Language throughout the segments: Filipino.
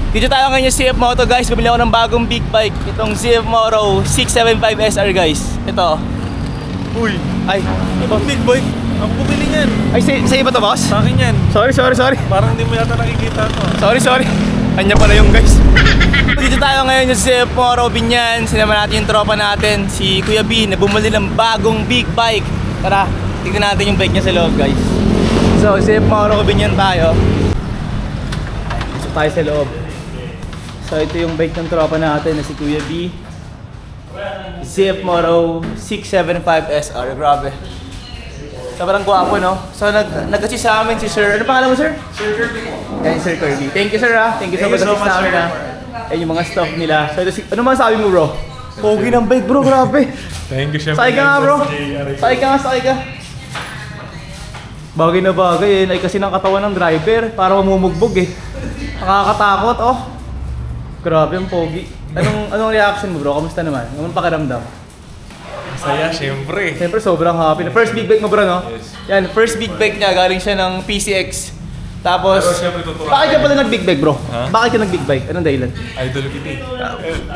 Dito tayo ngayon sa CF Moto guys. Bumili ako ng bagong big bike. Itong CF Moto 675 SR guys. Ito. Uy, Ay, ibang big boy. Ako bumili niyan. ay sa iba to boss? Sa akin yan. Sorry. Parang hindi mo yata nakikita to. Sorry. Kanya pala yung guys. Dito tayo ngayon sa CF Moto Binyan. Sinama natin yung tropa natin, si Kuya B, na bumili ng bagong big bike. Tara, tignan natin yung bike niya sa loob guys. So, CF Moto Binyan tayo. Pasok tayo sa loob. So, ito yung bike ng tropa natin na si Kuya B. CF Moto 675 SR. Grabe. Sobrang gwapo, no? So, nag-assist sa amin si Sir. Ano pangalan mo, Sir? Sir Kirby po. Yan, Sir Kirby. Thank you, Sir, ha? Thank you Thank you so so much much, sa amin, sir. ha? Ayan yung mga stock nila. So, ito ano man sabi mo, bro? Pogi ng bike, bro. Grabe. Thank you, Sakay ka nga, bro. Sakay ka. Bagay na bagay, eh. Ay kasi ng katawan ng driver. Para mamumugbog, eh. Nakakatakot, oh. Grabe ang pogi. Anong reaction mo, bro? Kamusta naman? Anong pakiramdam? Saya, syempre. Siyempre, sobrang happy. First big bike mo, bro, no? Yes. Yan, first big bike niya. Galing siya ng PCX. Tapos, Pero siyempre, totoo. bakit ka pala nag-big bike, bro? Ha? Bakit ka nag-big bike? Anong dahilan? Idol kita.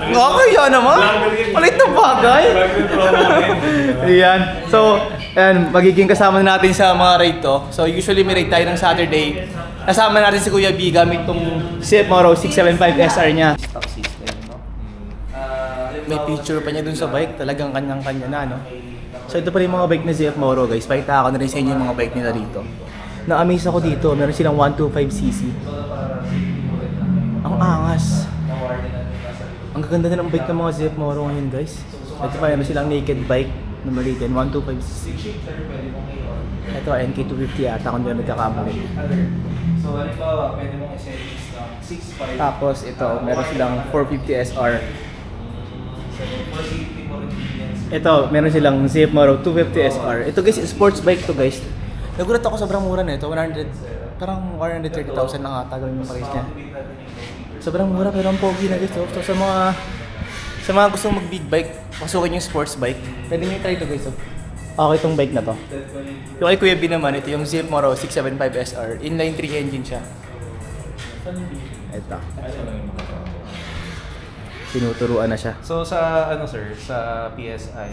Okay, yan naman. Malit na bagay. Ayan. So, ayan, magiging kasama natin sa mga raid to. So, usually may raid tayo ng Saturday. Kasama natin si Kuya B gamit tong CF Moto 675 SR niya. Stock system, no? May picture pa niya dun sa bike. Talagang kanyang-kanya na, no? So, ito pa rin yung mga bike na CF Moto, guys. Pakita ako na rin sa inyo yung mga bike nila dito. Na-amaze ako dito. Meron silang 125cc. Ang angas. Ang gaganda na ng bike ng mga ZF Moto ngayon, guys. Ito pa, meron silang naked bike na mali din, 125cc. Ito, NK250 ata kung hindi na nagkakamali. So, halimbawa, pwede mong i-settings ng 6.5. Tapos ito, meron silang 450 SR. For safety mo rin yan. Ito, meron silang ZF Moto 250 SR. Ito guys, sports bike to guys. Nagulat ako, sobrang mura na ito. 100, parang 130,000 lang ata gawin yung price niya. Sobrang mura pero ang pogi na guys. So sa mga gustong mag big bike, pasukin yung sports bike. Pwede nyo try ito guys. Okay itong bike na to. Yung kay Kuya B naman, ito yung ZF Moto 675 SR. Inline 3 engine siya. Ito. Tinuturuan na siya. So, sa ano sir, sa PSI,